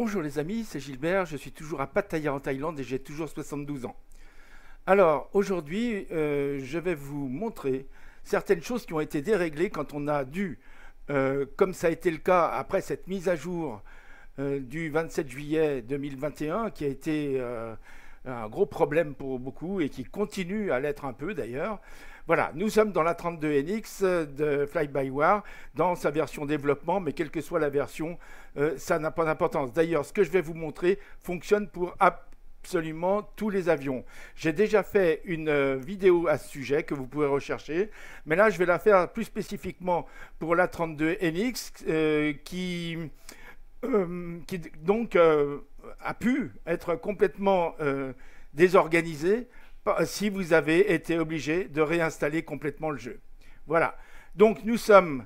Bonjour les amis, c'est Gilbert, je suis toujours à Pattaya en Thaïlande et j'ai toujours 72 ans. Alors aujourd'hui, je vais vous montrer certaines choses qui ont été déréglées quand on a dû, comme ça a été le cas après cette mise à jour du 27 juillet 2021, qui a été un gros problème pour beaucoup et qui continue à l'être un peu d'ailleurs. Voilà, nous sommes dans la 32NX de Fly-by-Wire, dans sa version développement, mais quelle que soit la version, ça n'a pas d'importance. D'ailleurs, ce que je vais vous montrer fonctionne pour absolument tous les avions. J'ai déjà fait une vidéo à ce sujet que vous pouvez rechercher, mais là, je vais la faire plus spécifiquement pour la 32NX qui donc a pu être complètement désorganisée si vous avez été obligé de réinstaller complètement le jeu. Voilà. Donc nous sommes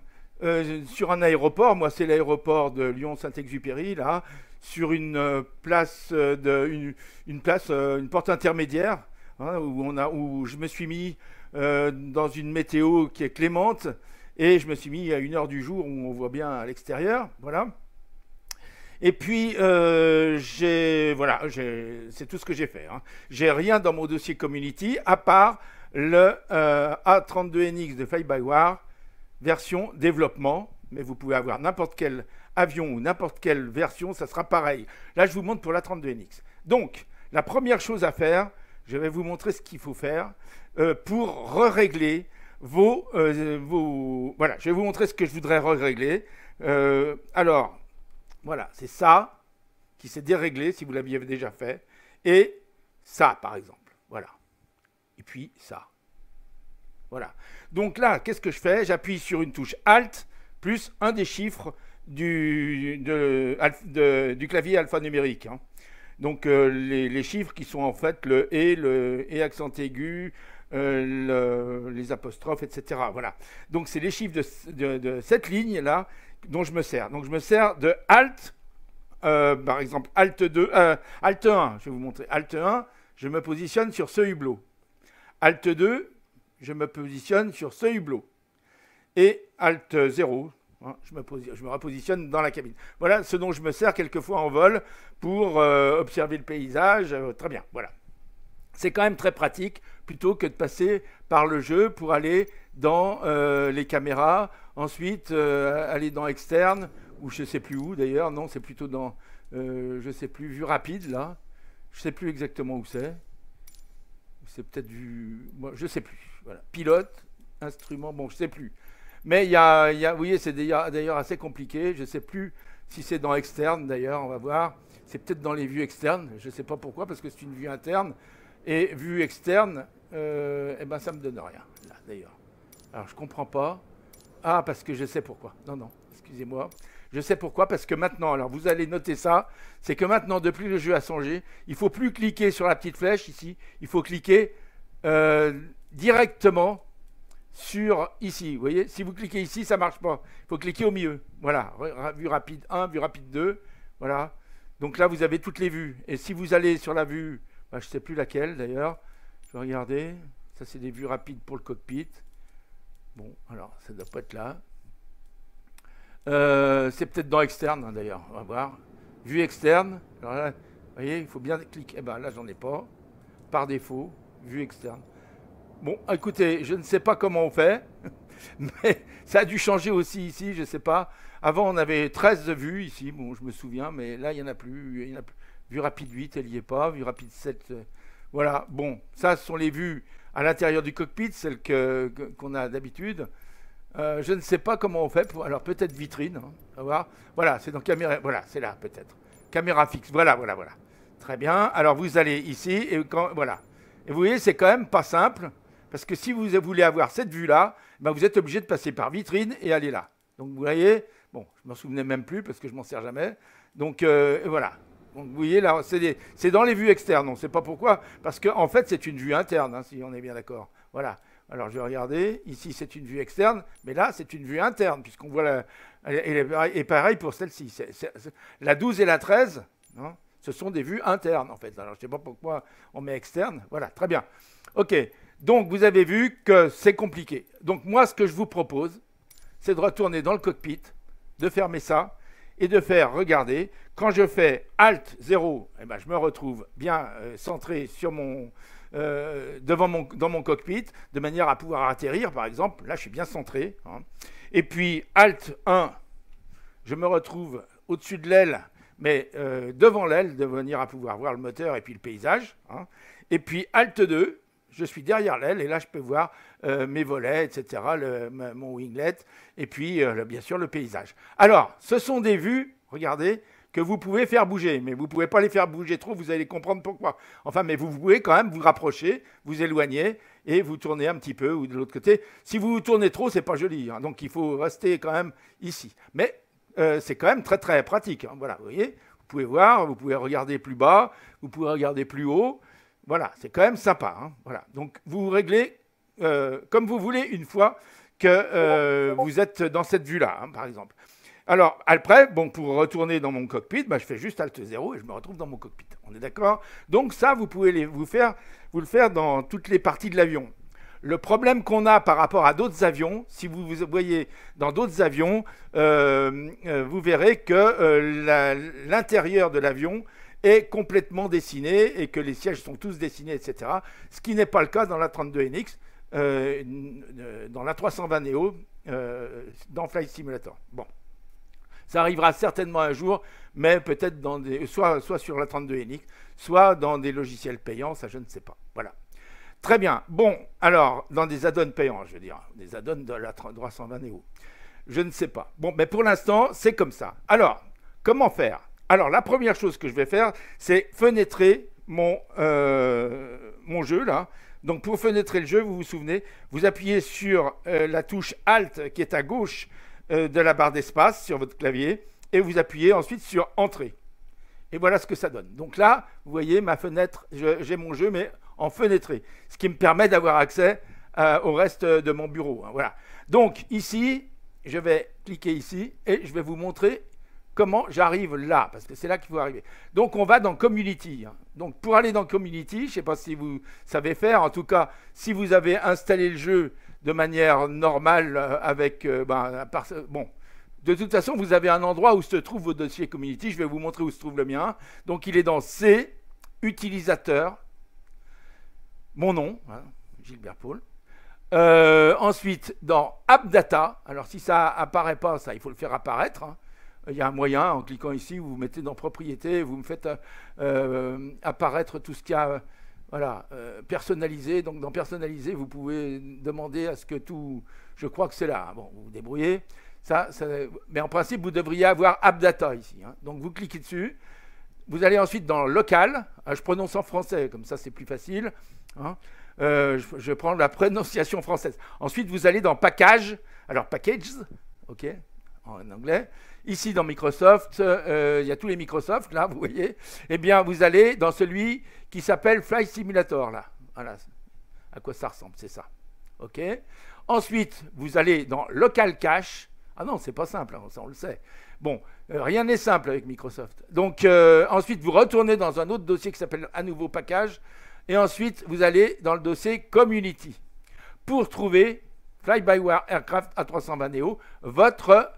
sur un aéroport. Moi, c'est l'aéroport de Lyon-Saint-Exupéry, là, sur une place, une porte intermédiaire, hein, où je me suis mis dans une météo qui est clémente, et je me suis mis à 1 heure du jour où on voit bien à l'extérieur. Voilà. Et puis, voilà, c'est tout ce que j'ai fait. Hein. J'ai rien dans mon dossier Community, à part le A32NX de Fly-by-Wire, version développement. Mais vous pouvez avoir n'importe quel avion ou n'importe quelle version, ça sera pareil. Là, je vous montre pour l'A32NX. Donc, la première chose à faire, je vais vous montrer ce qu'il faut faire pour régler Voilà, je vais vous montrer ce que je voudrais régler. Alors... Voilà, c'est ça qui s'est déréglé si vous l'aviez déjà fait. Et ça, par exemple. Voilà. Et puis ça. Voilà. Donc là, qu'est-ce que je fais? J'appuie sur une touche Alt plus un des chiffres du clavier alphanumérique. Hein. Donc les chiffres qui sont en fait le et accent aigu, les apostrophes, etc. Voilà. Donc c'est les chiffres de cette ligne-là dont je me sers. Donc je me sers de Alt, par exemple Alt 2, Alt 1, je vais vous montrer. Alt 1, je me positionne sur ce hublot. Alt 2, je me positionne sur ce hublot. Et Alt 0, hein, je me repositionne dans la cabine. Voilà ce dont je me sers quelquefois en vol pour observer le paysage. Très bien, voilà. C'est quand même très pratique plutôt que de passer par le jeu pour aller dans les caméras, ensuite aller dans externe, ou je ne sais plus où d'ailleurs, non, c'est plutôt dans, je ne sais plus, vue rapide là, je ne sais plus exactement où c'est peut-être vue, moi, je ne sais plus, voilà, pilote, instrument, bon, je ne sais plus. Mais vous voyez, c'est d'ailleurs assez compliqué, je ne sais plus si c'est dans externe d'ailleurs, on va voir, c'est peut-être dans les vues externes, je ne sais pas pourquoi, parce que c'est une vue interne, et vue externe, eh ben ça me donne rien, là d'ailleurs. Alors je comprends pas. Ah, parce que je sais pourquoi. Non, non, excusez-moi. Je sais pourquoi, parce que maintenant, alors vous allez noter ça, c'est que maintenant, depuis le jeu a changé, il ne faut plus cliquer sur la petite flèche ici, il faut cliquer directement sur ici. Vous voyez, si vous cliquez ici, ça ne marche pas. Il faut cliquer au milieu. Voilà, vue rapide 1, vue rapide 2, voilà. Donc là, vous avez toutes les vues. Et si vous allez sur la vue, je ne sais plus laquelle d'ailleurs, je vais regarder, ça c'est des vues rapides pour le cockpit. Bon, alors, ça ne doit pas être là. C'est peut-être dans externe, hein, d'ailleurs. On va voir. Vue externe. Alors là, vous voyez, il faut bien cliquer. Eh bien, là, j'en ai pas. Par défaut, vue externe. Bon, écoutez, je ne sais pas comment on fait. Mais ça a dû changer aussi ici, je ne sais pas. Avant, on avait 13 vues ici. Bon, je me souviens, mais là, il n'y en a plus. Vue rapide 8, elle n'y est pas. Vue rapide 7, voilà. Bon, ça, ce sont les vues à l'intérieur du cockpit, celle qu'on a d'habitude. Je ne sais pas comment on fait. Alors peut-être vitrine. Hein, on va voir. Voilà, c'est dans caméra. Voilà, c'est là peut-être. Caméra fixe. Voilà. Très bien. Alors vous allez ici et voilà. Et vous voyez, c'est quand même pas simple parce que si vous voulez avoir cette vue-là, ben vous êtes obligé de passer par vitrine et aller là. Donc vous voyez, bon, je m'en souvenais même plus parce que je m'en sers jamais. Donc voilà. Donc, vous voyez, là, c'est dans les vues externes. On ne sait pas pourquoi, parce qu'en fait, c'est une vue interne, hein, si on est bien d'accord. Voilà. Alors, je vais regarder. Ici, c'est une vue externe, mais là, c'est une vue interne, puisqu'on voit et pareil pour celle-ci. La 12 et la 13, hein, ce sont des vues internes, en fait. Alors, je ne sais pas pourquoi on met externe. Voilà, très bien. OK. Donc, vous avez vu que c'est compliqué. Donc, moi, ce que je vous propose, c'est de retourner dans le cockpit, de fermer ça, et de faire, regardez, quand je fais Alt 0, eh ben, je me retrouve bien centré sur dans mon cockpit, de manière à pouvoir atterrir, par exemple. Là, je suis bien centré. Hein. Et puis Alt 1, je me retrouve au-dessus de l'aile, mais devant l'aile, de manière à pouvoir voir le moteur et puis le paysage. Hein. Et puis Alt 2, je suis derrière l'aile et là, je peux voir mes volets, etc., mon winglet, et puis, bien sûr, le paysage. Alors, ce sont des vues, regardez, que vous pouvez faire bouger, mais vous ne pouvez pas les faire bouger trop, vous allez comprendre pourquoi. Enfin, mais vous pouvez quand même vous rapprocher, vous éloigner, et vous tournez un petit peu, ou de l'autre côté. Si vous vous tournez trop, ce n'est pas joli, hein, donc il faut rester quand même ici. Mais c'est quand même très, très pratique. Hein, voilà, vous voyez, vous pouvez voir, vous pouvez regarder plus bas, vous pouvez regarder plus haut. Voilà, c'est quand même sympa. Hein, voilà. Donc, vous réglez comme vous voulez une fois que vous êtes dans cette vue-là, hein, par exemple. Alors, après, bon, pour retourner dans mon cockpit, bah, je fais juste Alt 0 et je me retrouve dans mon cockpit. On est d'accord? Donc ça, vous pouvez vous le faire dans toutes les parties de l'avion. Le problème qu'on a par rapport à d'autres avions, si vous voyez dans d'autres avions, vous verrez que l'intérieur de l'avion est complètement dessiné et que les sièges sont tous dessinés, etc. Ce qui n'est pas le cas dans la 32NX, dans la 320 Neo, dans Flight Simulator. Bon. Ça arrivera certainement un jour, mais peut-être soit sur la 32NX, soit dans des logiciels payants, ça je ne sais pas. Voilà. Très bien. Bon, alors, dans des add-ons payants, je veux dire, des add-ons de la 320 Neo. Je ne sais pas. Bon, mais pour l'instant, c'est comme ça. Alors, comment faire? Alors, la première chose que je vais faire, c'est fenêtrer mon jeu, là. Donc, pour fenêtrer le jeu, vous vous souvenez, vous appuyez sur la touche Alt qui est à gauche de la barre d'espace sur votre clavier et vous appuyez ensuite sur Entrée. Et voilà ce que ça donne. Donc là, vous voyez ma fenêtre, j'ai mon jeu, mais en fenêtré, ce qui me permet d'avoir accès au reste de mon bureau. Hein, voilà. Donc ici, je vais cliquer ici et je vais vous montrer comment j'arrive là, parce que c'est là qu'il faut arriver. Donc on va dans Community. Hein. Donc pour aller dans Community, je ne sais pas si vous savez faire, en tout cas, si vous avez installé le jeu de manière normale avec... bon, de toute façon, vous avez un endroit où se trouve vos dossiers Community. Je vais vous montrer où se trouve le mien. Donc, il est dans C, utilisateur, mon nom, hein, Gilbert Paul. Ensuite, dans AppData. Alors, si ça apparaît pas, ça, il faut le faire apparaître. Hein. Il y a un moyen, en cliquant ici, vous mettez dans Propriété, vous me faites apparaître tout ce qu'il y a... Voilà, personnalisé. Donc, dans personnaliser, vous pouvez demander à ce que tout... Je crois que c'est là. Bon, vous vous débrouillez. Mais en principe, vous devriez avoir AppData ici. Hein. Donc, vous cliquez dessus. Vous allez ensuite dans Local. Je prononce en français, comme ça, c'est plus facile. Hein. Je prends la prononciation française. Ensuite, vous allez dans Package. Alors, Packages, OK, en anglais. Ici, dans Microsoft, il y a tous les Microsoft, là, vous voyez. Eh bien, vous allez dans celui qui s'appelle Flight Simulator, là. Voilà, à quoi ça ressemble, c'est ça. OK. Ensuite, vous allez dans Local Cache. Ah non, c'est pas simple, hein, ça on le sait. Bon, rien n'est simple avec Microsoft. Donc, ensuite, vous retournez dans un autre dossier qui s'appelle à nouveau Package. Et ensuite, vous allez dans le dossier Community pour trouver Fly-by-Wire Aircraft A320 Neo, votre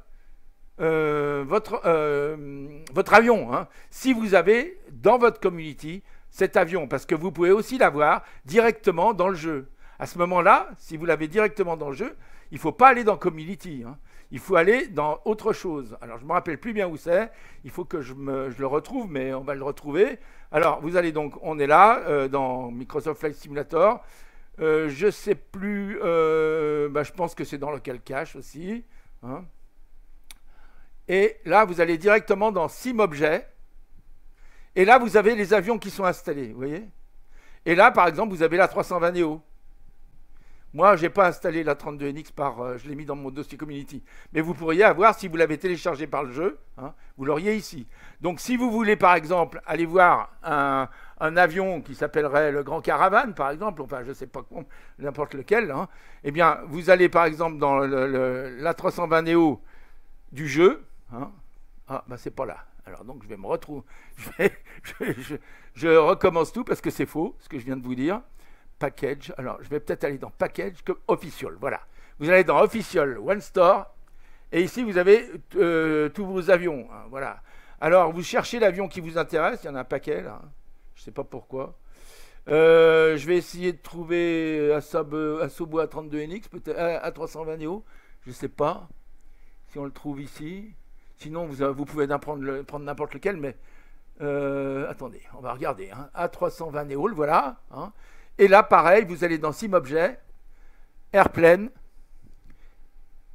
avion. Hein, si vous avez dans votre community cet avion, parce que vous pouvez aussi l'avoir directement dans le jeu. À ce moment-là, si vous l'avez directement dans le jeu, il ne faut pas aller dans Community. Hein. Il faut aller dans autre chose. Alors, je ne me rappelle plus bien où c'est. Il faut que je le retrouve, mais on va le retrouver. Alors, vous allez donc, on est là, dans Microsoft Flight Simulator. Je ne sais plus, je pense que c'est dans Local Cache aussi. Hein. Et là, vous allez directement dans Sim Objet. Et là, vous avez les avions qui sont installés, vous voyez. Et là, par exemple, vous avez la 320 Neo. Moi, je n'ai pas installé la 32NX je l'ai mis dans mon dossier Community. Mais vous pourriez avoir, si vous l'avez téléchargé par le jeu, hein, vous l'auriez ici. Donc, si vous voulez, par exemple, aller voir un avion qui s'appellerait le Grand Caravane, par exemple, enfin, je ne sais pas, n'importe lequel, hein, eh bien, vous allez, par exemple, dans la 320 Neo du jeu. Hein, ah, ben, c'est pas là. Alors, donc, je vais me retrouver. Je recommence tout parce que c'est faux, ce que je viens de vous dire. Package. Alors, je vais peut-être aller dans Package, Official. Voilà. Vous allez dans Official One Store. Et ici, vous avez tous vos avions. Hein, voilà. Alors, vous cherchez l'avion qui vous intéresse. Il y en a un paquet, là. Je ne sais pas pourquoi. Je vais essayer de trouver Asobo A32NX, peut-être A320 Neo. Je ne sais pas si on le trouve ici. Sinon, vous pouvez prendre n'importe lequel, mais attendez, on va regarder. Hein. A320 Neo, le voilà. Hein. Et là, pareil, vous allez dans SimObjet, Airplane,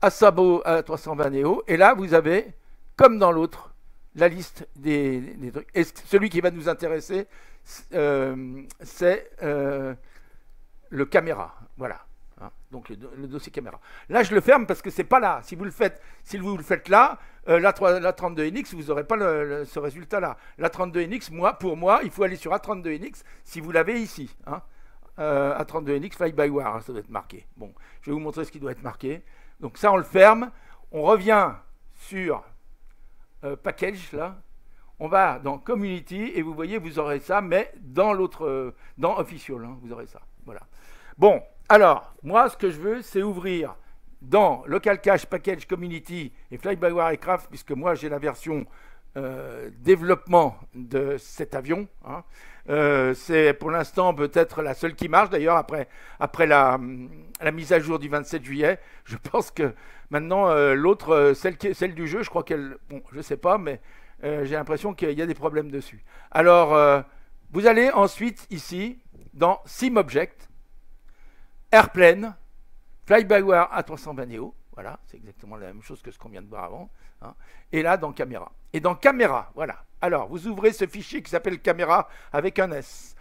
Asobo A320 Neo, et là, vous avez, comme dans l'autre, la liste des trucs. Et celui qui va nous intéresser, c'est le caméra. Voilà. Hein, donc le dossier caméra. Là, je le ferme parce que c'est pas là. Si vous le faites là, la 32NX, vous n'aurez pas ce résultat-là. La 32NX, pour moi, il faut aller sur A32NX si vous l'avez ici. Hein. A32NX Fly-by-Wire, hein, ça doit être marqué. Bon, je vais vous montrer ce qui doit être marqué. Donc ça, on le ferme. On revient sur Package, là. On va dans Community et vous voyez, vous aurez ça, mais dans l'autre, dans Official, hein, vous aurez ça. Voilà. Bon, alors, moi, ce que je veux, c'est ouvrir dans Local Cache, Package, Community et Fly-by-Wire Aircraft, puisque moi, j'ai la version développement de cet avion. Hein. C'est pour l'instant peut-être la seule qui marche. D'ailleurs, après la mise à jour du 27 juillet, je pense que maintenant, l'autre, celle du jeu, je crois qu'elle... Bon, je ne sais pas, mais... j'ai l'impression qu'il y a des problèmes dessus. Alors, vous allez ensuite ici, dans SimObject, Airplane, Fly-by-Wire A320 Neo. Voilà, c'est exactement la même chose que ce qu'on vient de voir avant. Hein. Et là, dans Caméra. Et dans Caméra, voilà. Alors, vous ouvrez ce fichier qui s'appelle Caméra avec un S.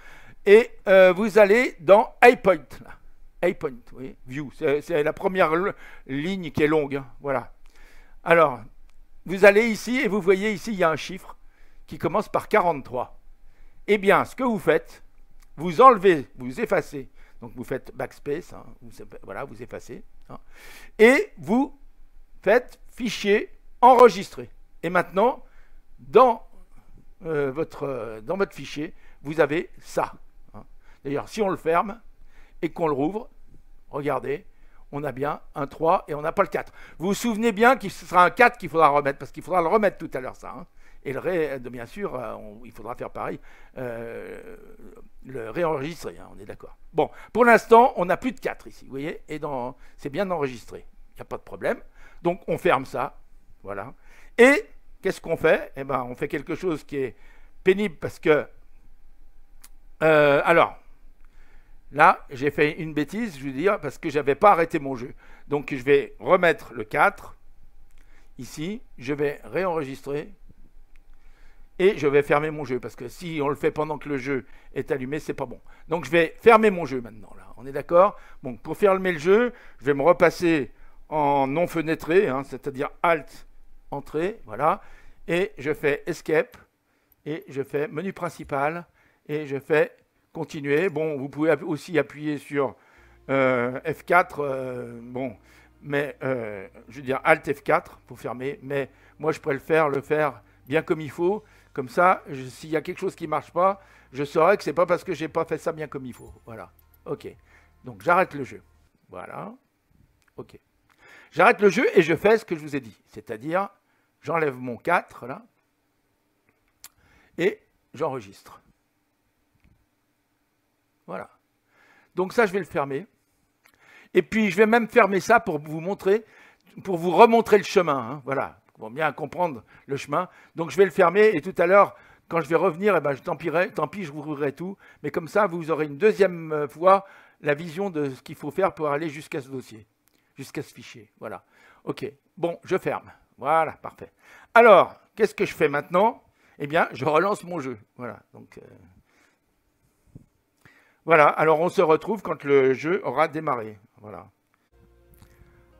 Et vous allez dans iPoint. iPoint, oui, View. C'est la première ligne qui est longue. Hein. Voilà. Alors... vous allez ici et vous voyez ici, il y a un chiffre qui commence par 43. Eh bien, ce que vous faites, vous enlevez, vous effacez. Donc, vous faites backspace, hein, voilà, vous effacez. Hein, et vous faites fichier enregistré. Et maintenant, dans votre fichier, vous avez ça. Hein. D'ailleurs, si on le ferme et qu'on le rouvre, regardez, on a bien un 3 et on n'a pas le 4. Vous vous souvenez bien qu'il sera un 4 qu'il faudra remettre, parce qu'il faudra le remettre tout à l'heure, ça. Hein. Et bien sûr, il faudra faire pareil, le réenregistrer, hein, on est d'accord. Bon, pour l'instant, on n'a plus de 4 ici, vous voyez, et c'est bien enregistré, il n'y a pas de problème. Donc, on ferme ça, voilà. Et qu'est-ce qu'on fait? Eh bien, on fait quelque chose qui est pénible, parce que... alors... là, j'ai fait une bêtise, je veux dire, parce que je n'avais pas arrêté mon jeu. Donc, je vais remettre le 4, ici, je vais réenregistrer, et je vais fermer mon jeu, parce que si on le fait pendant que le jeu est allumé, c'est pas bon. Donc, je vais fermer mon jeu maintenant, là. On est d'accord? Bon, pour fermer le jeu, je vais me repasser en non fenêtré, hein, c'est-à-dire Alt, Entrée, voilà, et je fais Escape, et je fais Menu principal, et je fais... continuer. Bon, vous pouvez aussi appuyer sur F4, bon, mais je veux dire Alt F4 pour fermer, mais moi je préfère le faire bien comme il faut, comme ça, s'il y a quelque chose qui ne marche pas, je saurai que c'est pas parce que j'ai pas fait ça bien comme il faut. Voilà, ok. Donc j'arrête le jeu. Voilà, ok. J'arrête le jeu et je fais ce que je vous ai dit, c'est-à-dire j'enlève mon 4 là et j'enregistre. Voilà. Donc ça, je vais le fermer. Et puis, je vais même fermer ça pour vous montrer, pour vous remontrer le chemin. Hein, voilà, pour bien comprendre le chemin. Donc, je vais le fermer et tout à l'heure, quand je vais revenir, eh ben, tant pis, je vous ouvrirai tout. Mais comme ça, vous aurez une deuxième fois la vision de ce qu'il faut faire pour aller jusqu'à ce dossier, jusqu'à ce fichier. Voilà. OK. Bon, je ferme. Voilà, parfait. Alors, qu'est-ce que je fais maintenant? Eh bien, je relance mon jeu. Voilà. Donc... voilà, alors on se retrouve quand le jeu aura démarré. Voilà.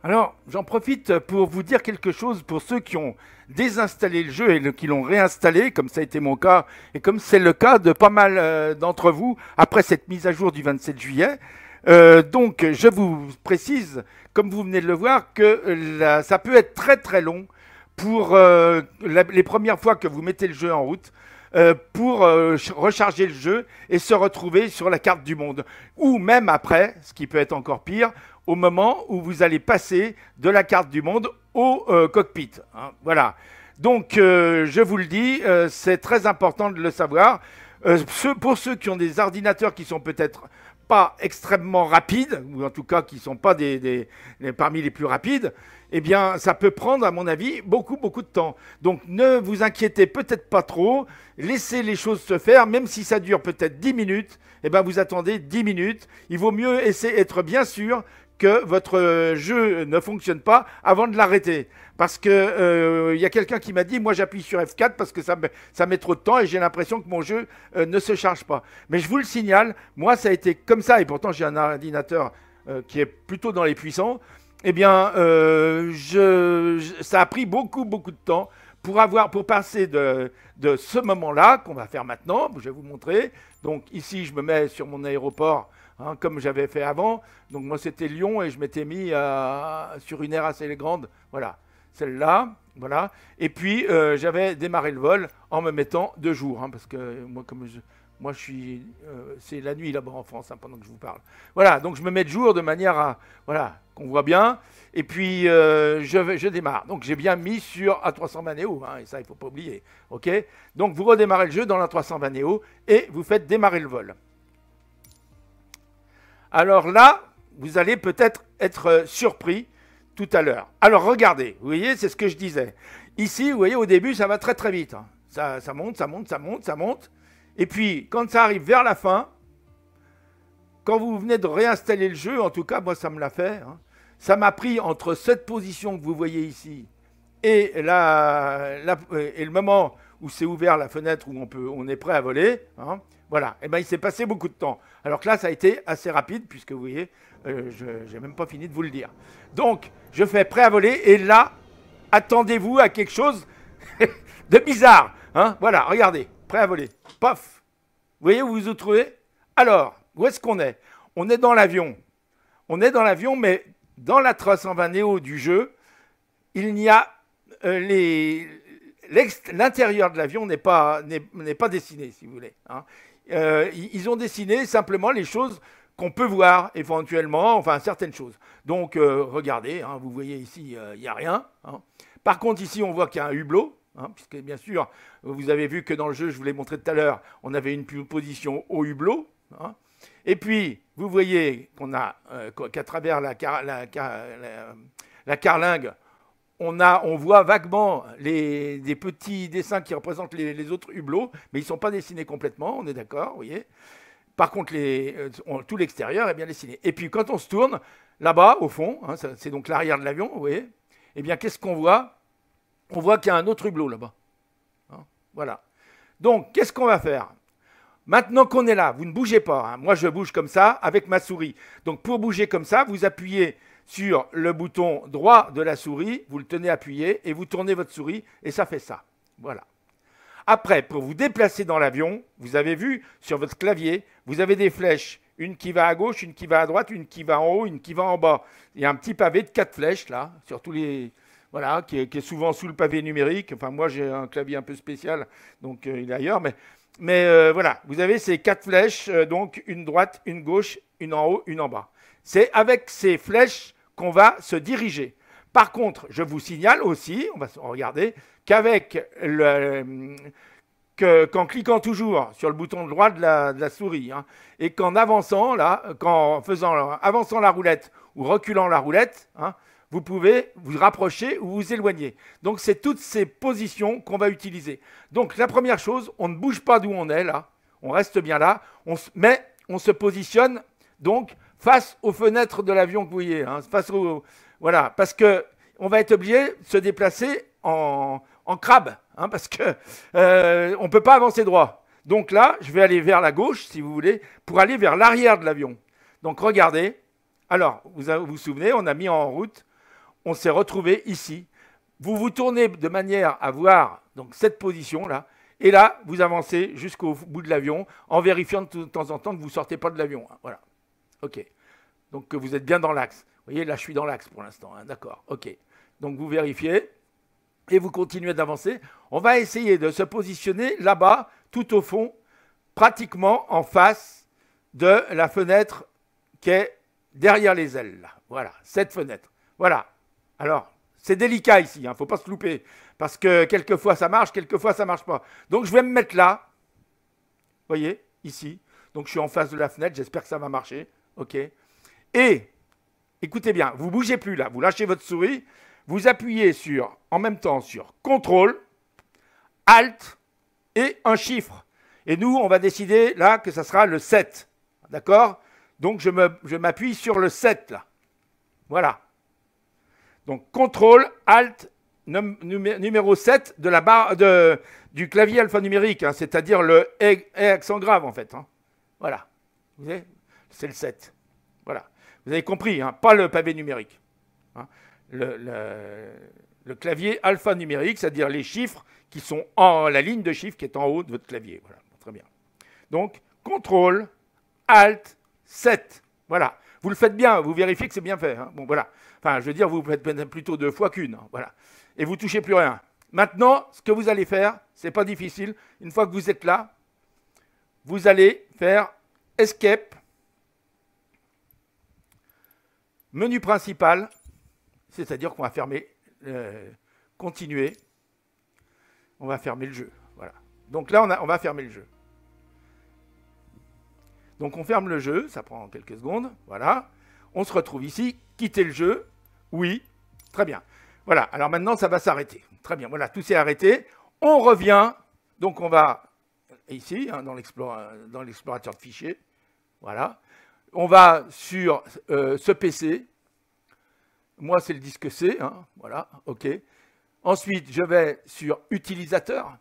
Alors, j'en profite pour vous dire quelque chose pour ceux qui ont désinstallé le jeu et qui l'ont réinstallé, comme ça a été mon cas, et comme c'est le cas de pas mal d'entre vous après cette mise à jour du 27 juillet. Donc, je vous précise, comme vous venez de le voir, que ça peut être très très long pour les premières fois que vous mettez le jeu en route, pour recharger le jeu et se retrouver sur la carte du monde. Ou même après, ce qui peut être encore pire, au moment où vous allez passer de la carte du monde au cockpit. Hein, voilà. Donc, je vous le dis, c'est très important de le savoir. Pour ceux qui ont des ordinateurs qui sont peut-être pas extrêmement rapides, ou en tout cas qui ne sont pas parmi les plus rapides, eh bien, ça peut prendre, à mon avis, beaucoup de temps. Donc, ne vous inquiétez peut-être pas trop, laissez les choses se faire, même si ça dure peut-être 10 minutes, eh bien, vous attendez 10 minutes. Il vaut mieux essayer d'être bien sûr que votre jeu ne fonctionne pas avant de l'arrêter. Parce que y a quelqu'un qui m'a dit, moi j'appuie sur F4 parce que ça met trop de temps et j'ai l'impression que mon jeu ne se charge pas. Mais je vous le signale, moi ça a été comme ça, et pourtant j'ai un ordinateur qui est plutôt dans les puissants. Eh bien, ça a pris beaucoup de temps pour passer de ce moment-là, qu'on va faire maintenant, je vais vous montrer. Donc ici, je me mets sur mon aéroport, hein, comme j'avais fait avant. Donc moi, c'était Lyon et je m'étais mis sur une aire assez grande, voilà, celle-là, voilà. Et puis, j'avais démarré le vol en me mettant de jour, hein, parce que moi, je suis, c'est la nuit là-bas en France, hein, pendant que je vous parle. Voilà, donc je me mets de jour de manière à, voilà, qu'on voit bien. Et puis, je démarre. Donc, j'ai bien mis sur A320 Neo, hein, et ça, il ne faut pas oublier. OK ? Donc, vous redémarrez le jeu dans l'A320 Neo et vous faites démarrer le vol. Alors là, vous allez peut-être être surpris tout à l'heure. Alors, regardez, vous voyez, c'est ce que je disais. Ici, vous voyez, au début, ça va très vite. Hein. Ça monte. Et puis, quand ça arrive vers la fin, quand vous venez de réinstaller le jeu, en tout cas, moi, ça me l'a fait, hein, ça m'a pris entre cette position que vous voyez ici et le moment où c'est ouvert la fenêtre où on est prêt à voler. Hein, voilà. Et ben il s'est passé beaucoup de temps. Alors que là, ça a été assez rapide puisque vous voyez, je n'ai même pas fini de vous le dire. Donc, je fais prêt à voler et là, attendez-vous à quelque chose de bizarre. Hein, voilà, regardez, prêt à voler. Pof. Vous voyez où vous vous trouvez? Alors, où est-ce qu'on est? On est dans l'avion. On est dans l'avion, mais dans l'A320 Neo du jeu, il n'y a l'intérieur de l'avion n'est pas dessiné, si vous voulez. Hein. Ils ont dessiné simplement les choses qu'on peut voir éventuellement, enfin certaines choses. Donc regardez, hein, vous voyez ici, il n'y a rien. Hein. Par contre, ici, on voit qu'il y a un hublot. Hein, puisque bien sûr, vous avez vu que dans le jeu, je vous l'ai montré tout à l'heure, on avait une position au hublot. Hein. Et puis, vous voyez qu'on a, qu'à travers la carlingue, on voit vaguement des petits dessins qui représentent les autres hublots, mais ils ne sont pas dessinés complètement, on est d'accord, vous voyez. Par contre, tout l'extérieur est bien dessiné. Et puis, quand on se tourne, là-bas, au fond, hein, c'est donc l'arrière de l'avion, vous voyez, eh bien, qu'est-ce qu'on voit? On voit qu'il y a un autre hublot là-bas. Hein, voilà. Donc, qu'est-ce qu'on va faire? Maintenant qu'on est là, vous ne bougez pas. Hein. Moi, je bouge comme ça avec ma souris. Donc, pour bouger comme ça, vous appuyez sur le bouton droit de la souris, vous le tenez appuyé et vous tournez votre souris et ça fait ça. Voilà. Après, pour vous déplacer dans l'avion, vous avez vu sur votre clavier, vous avez des flèches. Une qui va à gauche, une qui va à droite, une qui va en haut, une qui va en bas. Il y a un petit pavé de 4 flèches là, sur tous les... Voilà, qui est souvent sous le pavé numérique. Enfin, moi, j'ai un clavier un peu spécial, donc il est ailleurs. Mais voilà, vous avez ces 4 flèches, donc une droite, une gauche, une en haut, une en bas. C'est avec ces flèches qu'on va se diriger. Par contre, je vous signale aussi, on va regarder, qu'en cliquant toujours sur le bouton droit de la souris, hein, et qu'en avançant, là, avançant la roulette ou reculant la roulette, hein, vous pouvez vous rapprocher ou vous éloigner. Donc, c'est toutes ces positions qu'on va utiliser. Donc, la première chose, on ne bouge pas d'où on est, là. On reste bien là. Mais on se positionne, donc, face aux fenêtres de l'avion que vous voyez. Hein, voilà, parce qu'on va être obligé de se déplacer en crabe, hein, parce qu'on ne peut pas avancer droit. Donc là, je vais aller vers la gauche, si vous voulez, pour aller vers l'arrière de l'avion. Donc, regardez. Alors, vous vous souvenez, on a mis en route. On s'est retrouvé ici. Vous vous tournez de manière à voir donc, cette position-là. Et là, vous avancez jusqu'au bout de l'avion en vérifiant de temps en temps que vous ne sortez pas de l'avion. Hein, voilà. OK. Donc, que vous êtes bien dans l'axe. Vous voyez, là, je suis dans l'axe pour l'instant. Hein, d'accord. OK. Donc, vous vérifiez et vous continuez d'avancer. On va essayer de se positionner là-bas, tout au fond, pratiquement en face de la fenêtre qui est derrière les ailes. Là. Voilà, cette fenêtre. Voilà. Alors, c'est délicat ici, il ne faut pas se louper. Parce que quelquefois ça marche, quelquefois ça ne marche pas. Donc je vais me mettre là. Vous voyez, ici. Donc je suis en face de la fenêtre, j'espère que ça va marcher. OK. Et, écoutez bien, vous ne bougez plus là, vous lâchez votre souris, vous appuyez en même temps sur CTRL, ALT et un chiffre. Et nous, on va décider là que ça sera le 7. D'accord? Donc je m'appuie sur le 7 là. Voilà. Donc CTRL, ALT, numéro 7 de la barre du clavier alphanumérique, hein, c'est-à-dire le E accent grave en fait. Hein. Voilà. Vous voyez? C'est le 7. Voilà. Vous avez compris, hein, pas le pavé numérique. Hein. Le clavier alphanumérique, c'est-à-dire les chiffres qui sont la ligne de chiffres qui est en haut de votre clavier. Voilà. Très bien. Donc, CTRL, ALT, 7. Voilà. Vous le faites bien, vous vérifiez que c'est bien fait. Hein. Bon, voilà. Enfin, je veux dire, vous faites plutôt 2 fois qu'une. Hein. Voilà. Et vous ne touchez plus rien. Maintenant, ce que vous allez faire, ce n'est pas difficile. Une fois que vous êtes là, vous allez faire Escape, menu principal, c'est-à-dire qu'on va fermer, continuer. On va fermer le jeu. Voilà. Donc là, on va fermer le jeu. Donc on ferme le jeu, ça prend quelques secondes. Voilà. On se retrouve ici. Quitter le jeu. Oui. Très bien. Voilà. Alors maintenant, ça va s'arrêter. Très bien. Voilà, tout s'est arrêté. On revient. Donc on va ici, hein, dans l'explorateur de fichiers. Voilà. On va sur ce PC. Moi, c'est le disque C. Hein. Voilà. OK. Ensuite, je vais sur utilisateur.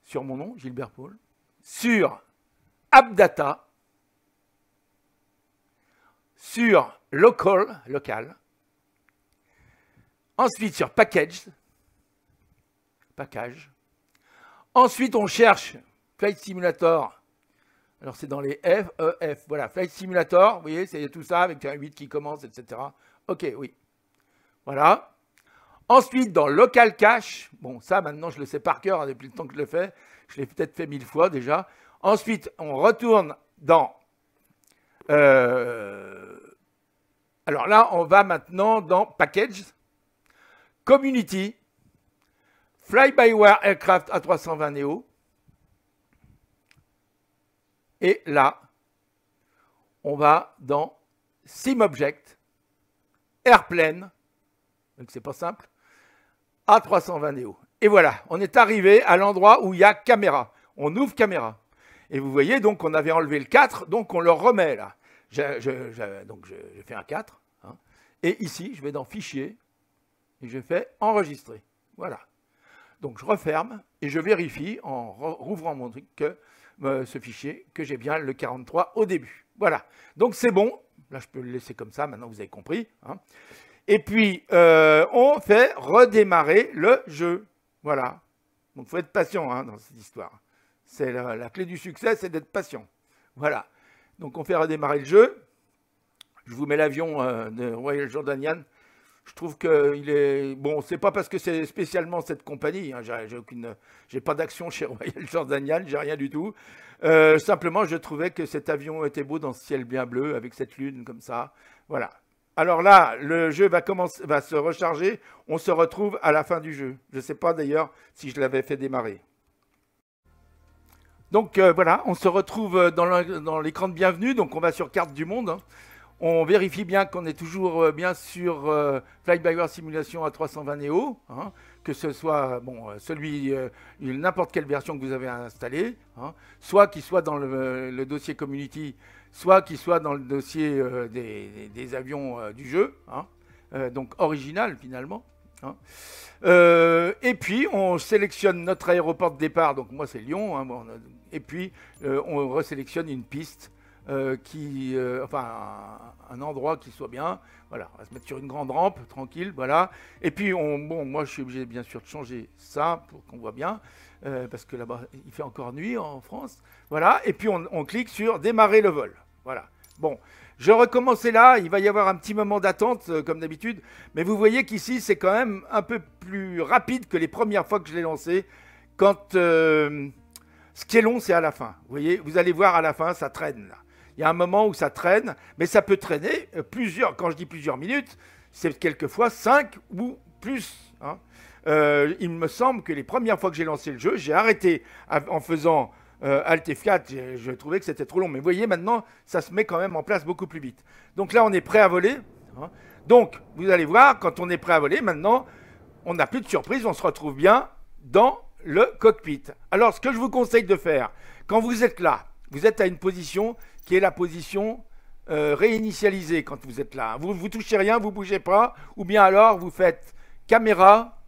Sur mon nom, Gilbert Paul. Sur AppData. Sur local. Ensuite, sur package. Ensuite, on cherche Flight Simulator. Alors, c'est dans les F, E, F. Voilà, Flight Simulator. Vous voyez, c'est tout ça avec un 8 qui commence, etc. OK, oui. Voilà. Ensuite, dans Local Cache. Bon, ça, maintenant, je le sais par cœur hein, depuis le temps que je le fais. Je l'ai peut-être fait 1000 fois déjà. Ensuite, on retourne dans... alors là, on va maintenant dans Package, Community, Fly-by-Wire Aircraft A320 Neo. Et là, on va dans SimObject, Airplane, donc c'est pas simple, A320 Neo. Et voilà, on est arrivé à l'endroit où il y a caméra. On ouvre caméra. Et vous voyez, donc, on avait enlevé le 4, donc on le remet là. Donc, je fais un 4. Hein, et ici, je vais dans Fichier et je fais Enregistrer. Voilà. Donc, je referme et je vérifie en rouvrant mon truc que ce fichier, que j'ai bien le 43 au début. Voilà. Donc, c'est bon. Là, je peux le laisser comme ça. Maintenant, vous avez compris. Hein. Et puis, on fait redémarrer le jeu. Voilà. Donc, il faut être patient hein, dans cette histoire. C'est la clé du succès, c'est d'être patient. Voilà. Donc, on fait redémarrer le jeu. Je vous mets l'avion de Royal Jordanian. Je trouve qu'il est... Bon, c'est pas parce que c'est spécialement cette compagnie. Hein, j'ai pas d'action chez Royal Jordanian, j'ai rien du tout. Simplement, je trouvais que cet avion était beau dans ce ciel bien bleu, avec cette lune comme ça. Voilà. Alors là, le jeu va se recharger. On se retrouve à la fin du jeu. Je ne sais pas d'ailleurs si je l'avais fait démarrer. Donc voilà, on se retrouve dans l'écran de bienvenue. Donc on va sur carte du monde. Hein. On vérifie bien qu'on est toujours bien sur Fly-by-Wire Simulation A320 Neo, hein, que ce soit bon, n'importe quelle version que vous avez installée, hein, soit qu'il soit dans le dossier Community, soit qu'il soit dans le dossier des avions du jeu, hein, donc original finalement. Hein. Et puis on sélectionne notre aéroport de départ, donc moi c'est Lyon, hein, bon, et puis on resélectionne une piste. Enfin un endroit qui soit bien, voilà, on va se mettre sur une grande rampe, tranquille, voilà, et puis moi je suis obligé bien sûr de changer ça pour qu'on voit bien, parce que là-bas il fait encore nuit en France, voilà, et puis on clique sur démarrer le vol, voilà, bon, je recommençais là, il va y avoir un petit moment d'attente comme d'habitude, mais vous voyez qu'ici c'est quand même un peu plus rapide que les premières fois que je l'ai lancé, quand Ce qui est long, c'est à la fin. Vous voyez, vous allez voir à la fin, ça traîne là. Il y a un moment où ça traîne, mais ça peut traîner plusieurs, quand je dis plusieurs minutes, c'est quelquefois 5 ou plus. Hein. Il me semble que les premières fois que j'ai lancé le jeu, j'ai arrêté en faisant Alt F4, je trouvais que c'était trop long. Mais vous voyez, maintenant, ça se met quand même en place beaucoup plus vite. Donc là, on est prêt à voler. Hein. Donc, vous allez voir, quand on est prêt à voler, maintenant, on n'a plus de surprise, on se retrouve bien dans le cockpit. Alors, ce que je vous conseille de faire, quand vous êtes là, vous êtes à une position qui est la position réinitialisée quand vous êtes là. Vous ne touchez rien, vous ne bougez pas, ou bien alors vous faites caméra,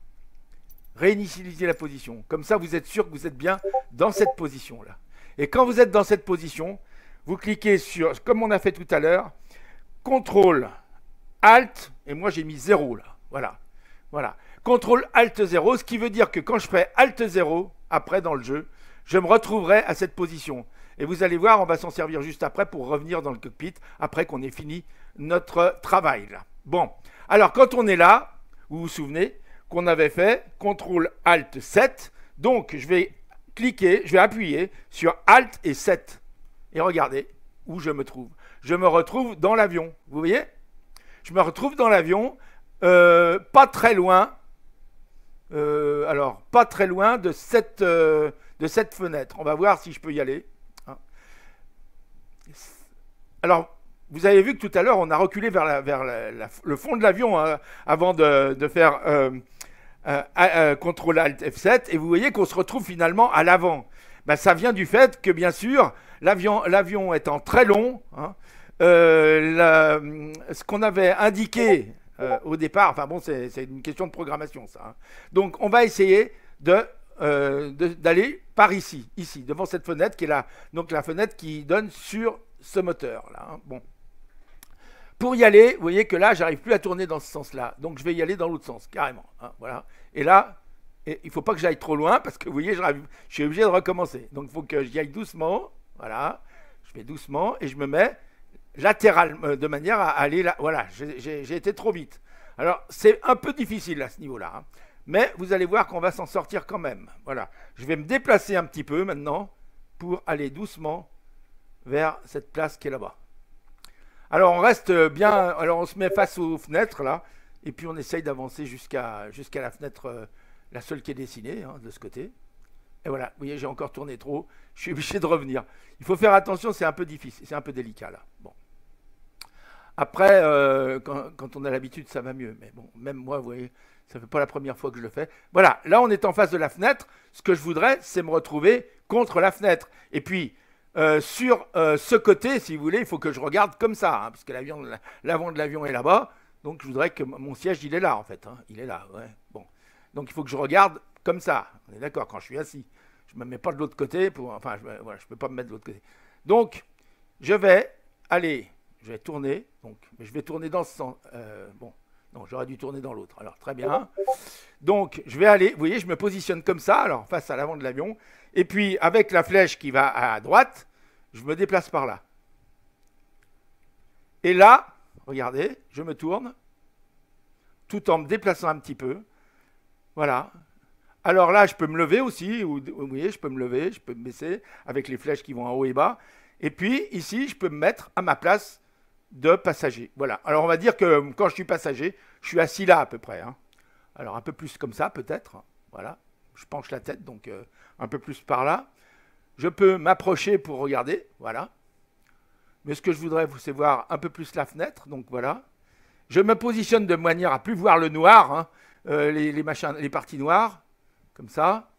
réinitialiser la position. Comme ça, vous êtes sûr que vous êtes bien dans cette position-là. Et quand vous êtes dans cette position, vous cliquez sur, comme on a fait tout à l'heure, CTRL, ALT, et moi j'ai mis 0 là. Voilà. Voilà. CTRL, ALT, 0, ce qui veut dire que quand je ferai ALT 0, après dans le jeu, je me retrouverai à cette position. Et vous allez voir, on va s'en servir juste après pour revenir dans le cockpit, après qu'on ait fini notre travail là. Bon, alors quand on est là, vous vous souvenez qu'on avait fait CTRL ALT 7, donc je vais cliquer, je vais appuyer sur ALT et 7. Et regardez où je me trouve. Je me retrouve dans l'avion, vous voyez? Je me retrouve dans l'avion, pas très loin, alors pas très loin de cette fenêtre. On va voir si je peux y aller. Alors, vous avez vu que tout à l'heure, on a reculé vers le fond de l'avion hein, avant de faire CTRL ALT F7, et vous voyez qu'on se retrouve finalement à l'avant. Ben, ça vient du fait que, bien sûr, l'avion étant très long, hein, ce qu'on avait indiqué au départ, enfin bon, c'est une question de programmation, ça. Hein. Donc, on va essayer d'aller par ici, devant cette fenêtre qui est donc la fenêtre qui donne sur ce moteur-là. Hein. Bon. Pour y aller, vous voyez que là, j'arrive plus à tourner dans ce sens-là. Donc, je vais y aller dans l'autre sens, carrément. Hein, voilà. Et là, il ne faut pas que j'aille trop loin parce que, vous voyez, je suis obligé de recommencer. Donc, il faut que j'y aille doucement. Voilà. Je vais doucement et je me mets latéralement de manière à aller là. Voilà, j'ai été trop vite. Alors, c'est un peu difficile à ce niveau-là. Hein. Mais vous allez voir qu'on va s'en sortir quand même. Voilà. Je vais me déplacer un petit peu maintenant pour aller doucement vers cette place qui est là-bas. Alors on reste bien, alors on se met face aux fenêtres là, et puis on essaye d'avancer jusqu'à la fenêtre, la seule qui est dessinée hein, de ce côté. Et voilà, vous voyez, j'ai encore tourné trop, je suis obligé de revenir. Il faut faire attention, c'est un peu difficile, c'est un peu délicat là. Bon. Après, quand on a l'habitude, ça va mieux, mais bon, même moi, vous voyez, ça ne fait pas la première fois que je le fais. Voilà, là on est en face de la fenêtre, ce que je voudrais, c'est me retrouver contre la fenêtre. Et puis, sur ce côté, si vous voulez, il faut que je regarde comme ça, hein, parce que l'avant de l'avion est là-bas, donc je voudrais que mon siège, il est là, en fait. Hein, il est là, ouais. Bon. Donc il faut que je regarde comme ça, on est d'accord, quand je suis assis. Je ne me mets pas de l'autre côté, enfin, voilà, je ne peux pas me mettre de l'autre côté. Donc, je vais tourner, donc, mais je vais tourner dans ce sens. Bon, non, j'aurais dû tourner dans l'autre. Alors, très bien. Donc, je vais aller, vous voyez, je me positionne comme ça, alors face à l'avant de l'avion. Et puis, avec la flèche qui va à droite, je me déplace par là. Et là, regardez, je me tourne, tout en me déplaçant un petit peu. Voilà. Alors là, je peux me lever aussi, vous voyez, je peux me lever, je peux me baisser, avec les flèches qui vont en haut et bas. Et puis, ici, je peux me mettre à ma place de passager. Voilà. Alors, on va dire que quand je suis passager, je suis assis là à peu près. Hein. Alors, un peu plus comme ça, peut-être. Voilà. Je penche la tête, donc un peu plus par là. Je peux m'approcher pour regarder. Voilà. Mais ce que je voudrais, c'est voir un peu plus la fenêtre. Donc, voilà. Je me positionne de manière à plus voir le noir, hein, les parties noires. Comme ça.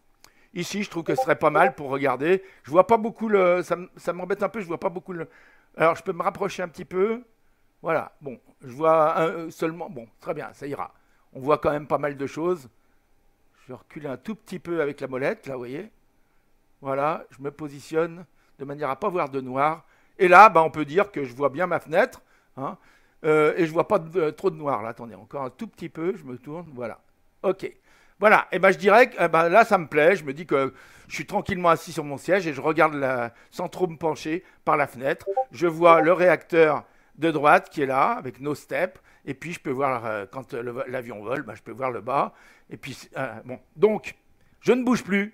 Ici, je trouve que ce serait pas mal pour regarder. Je vois pas beaucoup ça m'embête un peu, je vois pas beaucoup Alors, je peux me rapprocher un petit peu. Voilà. Bon, je vois seulement... Bon, très bien, ça ira. On voit quand même pas mal de choses. Je vais reculer un tout petit peu avec la molette, là, vous voyez. Voilà, je me positionne de manière à pas voir de noir. Et là, on peut dire que je vois bien ma fenêtre. Hein, et je vois pas trop de noir, là. Attendez, encore un tout petit peu, je me tourne. Voilà. OK. Voilà, et je dirais que là, ça me plaît. Je me dis que je suis tranquillement assis sur mon siège et je regarde sans trop me pencher par la fenêtre. Je vois le réacteur de droite qui est là, avec nos steps. Et puis, je peux voir, quand l'avion vole, je peux voir le bas. Et puis, bon. Donc, je ne bouge plus.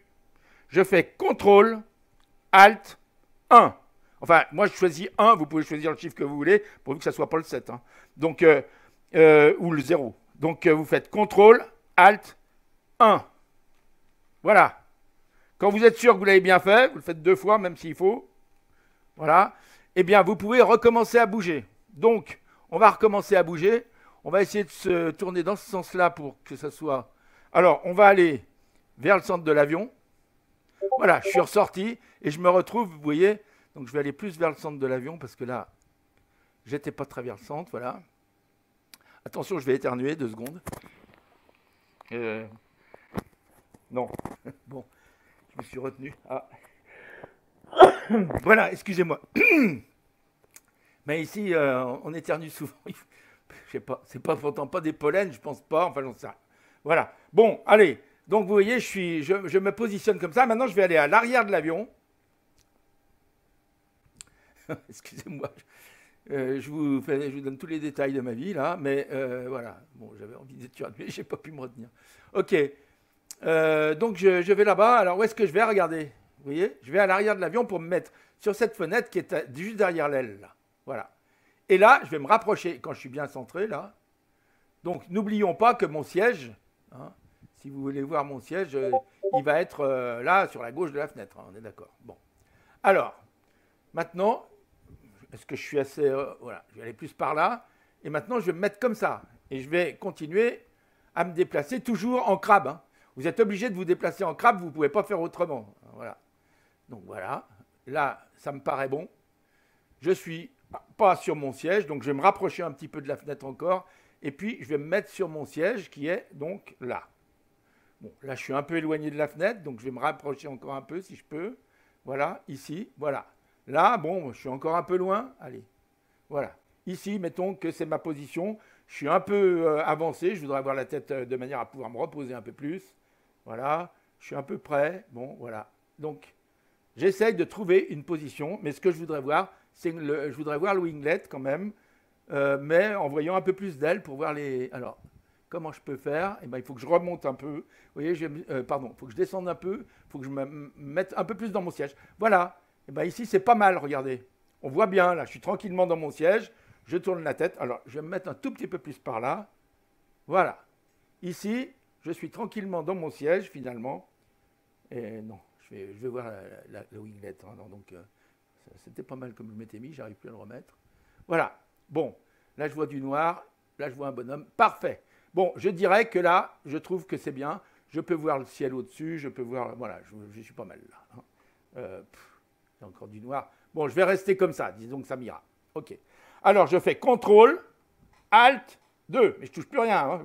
Je fais CTRL Alt, 1. Enfin, moi, je choisis 1. Vous pouvez choisir le chiffre que vous voulez, pourvu que ça ne soit pas le 7. Hein. Donc, ou le 0. Donc, vous faites CTRL, Alt, 1. Voilà. Quand vous êtes sûr que vous l'avez bien fait, vous le faites 2 fois, même s'il faut. Voilà. Eh bien, vous pouvez recommencer à bouger. Donc, on va recommencer à bouger. On va essayer de se tourner dans ce sens-là pour que ça soit... Alors, on va aller vers le centre de l'avion. Voilà, je suis ressorti et je me retrouve, vous voyez, donc je vais aller plus vers le centre de l'avion parce que là, j'étais pas très vers le centre, voilà. Attention, je vais éternuer, 2 secondes. Non, bon, je me suis retenu. Ah. Voilà, excusez-moi. Mais ici, on éternue souvent. Je sais pas, c'est pas pourtant pas des pollens, je pense pas, enfin j'en sais rien. Voilà, bon, allez. Donc vous voyez, je me positionne comme ça. Maintenant, je vais aller à l'arrière de l'avion. Excusez-moi, je vous donne tous les détails de ma vie là, mais voilà. Bon, j'avais envie d'éternuer, j'ai pas pu me retenir. Ok. Donc je vais là-bas. Alors où est-ce que je vais? Regardez. Vous voyez, je vais à l'arrière de l'avion pour me mettre sur cette fenêtre qui est juste derrière l'aile là. Voilà. Et là, je vais me rapprocher quand je suis bien centré là. Donc n'oublions pas que mon siège. Hein, si vous voulez voir mon siège, il va être là, sur la gauche de la fenêtre. Hein, on est d'accord. Bon. Alors, maintenant, est-ce que je suis assez... voilà, je vais aller plus par là. Et maintenant, je vais me mettre comme ça. Et je vais continuer à me déplacer, toujours en crabe. Hein. Vous êtes obligé de vous déplacer en crabe, vous ne pouvez pas faire autrement. Voilà. Donc voilà. Là, ça me paraît bon. Je suis pas sur mon siège, donc je vais me rapprocher un petit peu de la fenêtre encore. Et puis, je vais me mettre sur mon siège, qui est donc là. Bon, là, je suis un peu éloigné de la fenêtre, donc je vais me rapprocher encore un peu, si je peux. Voilà, ici, voilà. Là, bon, je suis encore un peu loin. Allez, voilà. Ici, mettons que c'est ma position. Je suis un peu avancé. Je voudrais avoir la tête de manière à pouvoir me reposer un peu plus. Voilà, je suis un peu près. Bon, voilà. Donc, j'essaye de trouver une position, mais ce que je voudrais voir, c'est je voudrais voir le winglet quand même, mais en voyant un peu plus d'ailes pour voir les... Alors, comment je peux faire? Eh ben, il faut que je remonte un peu. Vous voyez, pardon, il faut que je descende un peu. Il faut que je me mette un peu plus dans mon siège. Voilà. Eh ben, ici, c'est pas mal, regardez. On voit bien, là, je suis tranquillement dans mon siège. Je tourne la tête. Alors, je vais me mettre un tout petit peu plus par là. Voilà. Ici, je suis tranquillement dans mon siège, finalement. Et non, je vais voir le winglet. Hein, non, donc, c'était pas mal comme je m'étais mis. J'arrive plus à le remettre. Voilà. Bon, là, je vois du noir. Là, je vois un bonhomme. Parfait. Bon, je dirais que là, je trouve que c'est bien. Je peux voir le ciel au-dessus, je peux voir... Voilà, je suis pas mal là. Hein. Il y a encore du noir. Bon, je vais rester comme ça, disons que ça m'ira. OK. Alors, je fais CTRL, ALT, 2. Mais je ne touche plus rien. Hein.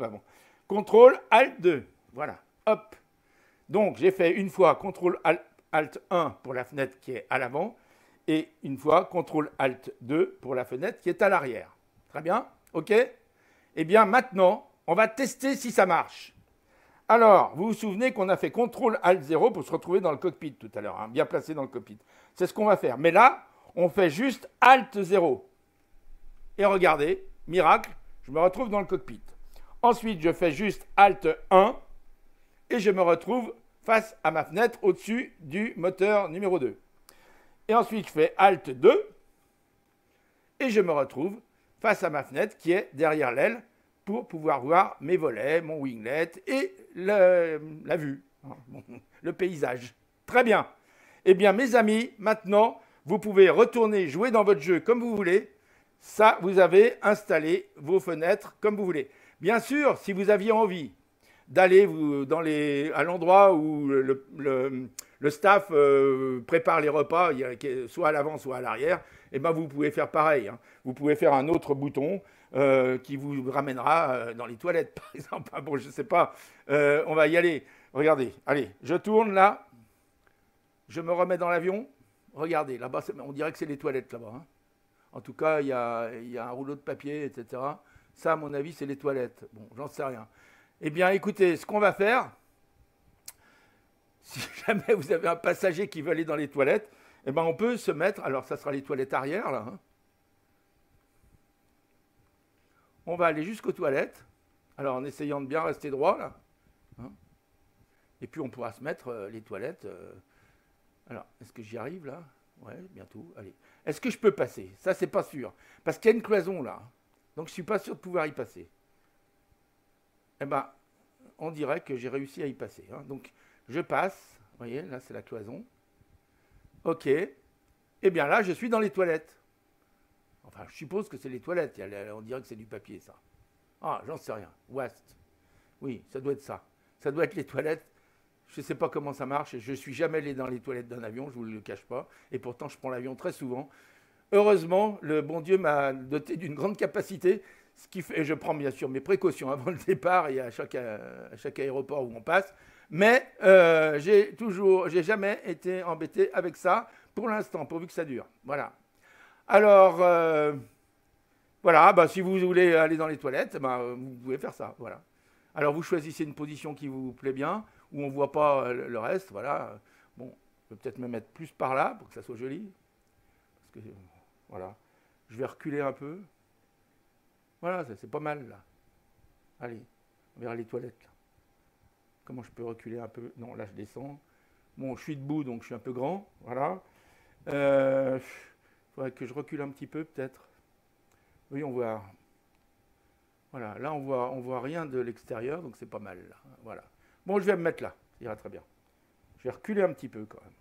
Bon. CTRL, ALT, 2. Voilà. Hop. Donc, j'ai fait une fois CTRL, ALT, 1 pour la fenêtre qui est à l'avant et une fois CTRL, ALT, 2 pour la fenêtre qui est à l'arrière. Très bien. OK. Eh bien, maintenant, on va tester si ça marche. Alors, vous vous souvenez qu'on a fait CTRL ALT 0 pour se retrouver dans le cockpit tout à l'heure, hein, bien placé dans le cockpit. C'est ce qu'on va faire. Mais là, on fait juste ALT 0. Et regardez, miracle, je me retrouve dans le cockpit. Ensuite, je fais juste ALT 1 et je me retrouve face à ma fenêtre au-dessus du moteur numéro 2. Et ensuite, je fais ALT 2 et je me retrouve face à ma fenêtre qui est derrière l'aile pour pouvoir voir mes volets, mon winglet et la vue, le paysage. Très bien. Eh bien, mes amis, maintenant, vous pouvez retourner jouer dans votre jeu comme vous voulez. Ça, vous avez installé vos fenêtres comme vous voulez. Bien sûr, si vous aviez envie d'aller à l'endroit où le staff prépare les repas, soit à l'avant, soit à l'arrière, eh ben vous pouvez faire pareil. Hein. Vous pouvez faire un autre bouton qui vous ramènera dans les toilettes, par exemple. Bon, je ne sais pas. On va y aller. Regardez. Allez, je tourne là. Je me remets dans l'avion. Regardez, là-bas, on dirait que c'est les toilettes là-bas. Hein. En tout cas, il y a un rouleau de papier, etc. Ça, à mon avis, c'est les toilettes. Bon, j'en sais rien. Eh bien, écoutez, ce qu'on va faire, si jamais vous avez un passager qui veut aller dans les toilettes, eh ben, on peut se mettre, alors ça sera les toilettes arrière, là. Hein. On va aller jusqu'aux toilettes, alors en essayant de bien rester droit, là. Hein. Et puis, on pourra se mettre les toilettes Alors, est-ce que j'y arrive là? Ouais, bientôt. Allez. Est-ce que je peux passer? Ça, c'est pas sûr. Parce qu'il y a une cloison là. Donc, je suis pas sûr de pouvoir y passer. Eh ben, on dirait que j'ai réussi à y passer, hein. Donc, je passe. Vous voyez, là, c'est la cloison. OK. Eh bien, là, je suis dans les toilettes. Enfin, je suppose que c'est les toilettes. On dirait que c'est du papier, ça. Ah, j'en sais rien. West. Oui, ça doit être ça. Ça doit être les toilettes. Je ne sais pas comment ça marche. Je ne suis jamais allé dans les toilettes d'un avion, je ne vous le cache pas. Et pourtant, je prends l'avion très souvent. Heureusement, le bon Dieu m'a doté d'une grande capacité. Ce qui fait, et je prends bien sûr mes précautions avant le départ et à chaque aéroport où on passe. Mais j'ai jamais été embêté avec ça pour l'instant, pourvu que ça dure. Voilà. Alors, voilà, bah, si vous voulez aller dans les toilettes, bah, vous pouvez faire ça. Voilà. Alors, vous choisissez une position qui vous plaît bien, où on ne voit pas le reste. Voilà. Bon, je vais peut-être me mettre plus par là pour que ça soit joli. Parce que, voilà. Je vais reculer un peu. Voilà, c'est pas mal, là. Allez, on verra les toilettes. Là. Comment je peux reculer un peu? Non, là, je descends. Bon, je suis debout, donc je suis un peu grand. Voilà. Il faudrait que je recule un petit peu, peut-être. Oui, on voit. Voilà, là, on voit rien de l'extérieur, donc c'est pas mal, là. Voilà. Bon, je vais me mettre là. Ça ira très bien. Je vais reculer un petit peu, quand même.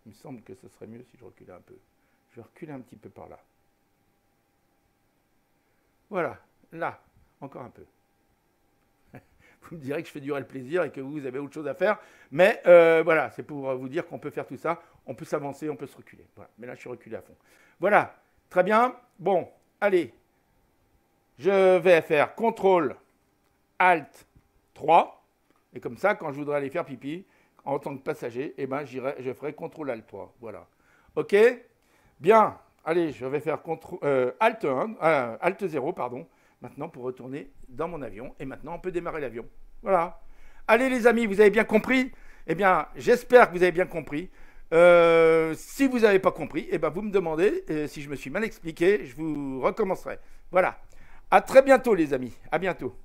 Il me semble que ce serait mieux si je reculais un peu. Je vais reculer un petit peu par là. Voilà, là, encore un peu. Vous me direz que je fais durer le plaisir et que vous avez autre chose à faire. Mais voilà, c'est pour vous dire qu'on peut faire tout ça. On peut s'avancer, on peut se reculer. Voilà. Mais là, je suis reculé à fond. Voilà, très bien. Bon, allez. Je vais faire CTRL ALT 3. Et comme ça, quand je voudrais aller faire pipi, en tant que passager, eh ben, je ferai CTRL ALT 3. Voilà. OK? Bien. Allez, je vais faire Alt 1, Alt 0, pardon, maintenant pour retourner dans mon avion. Et maintenant, on peut démarrer l'avion. Voilà. Allez, les amis, vous avez bien compris? Eh bien, j'espère que vous avez bien compris. Si vous n'avez pas compris, eh ben, vous me demandez. Si je me suis mal expliqué, je vous recommencerai. Voilà. À très bientôt, les amis. À bientôt.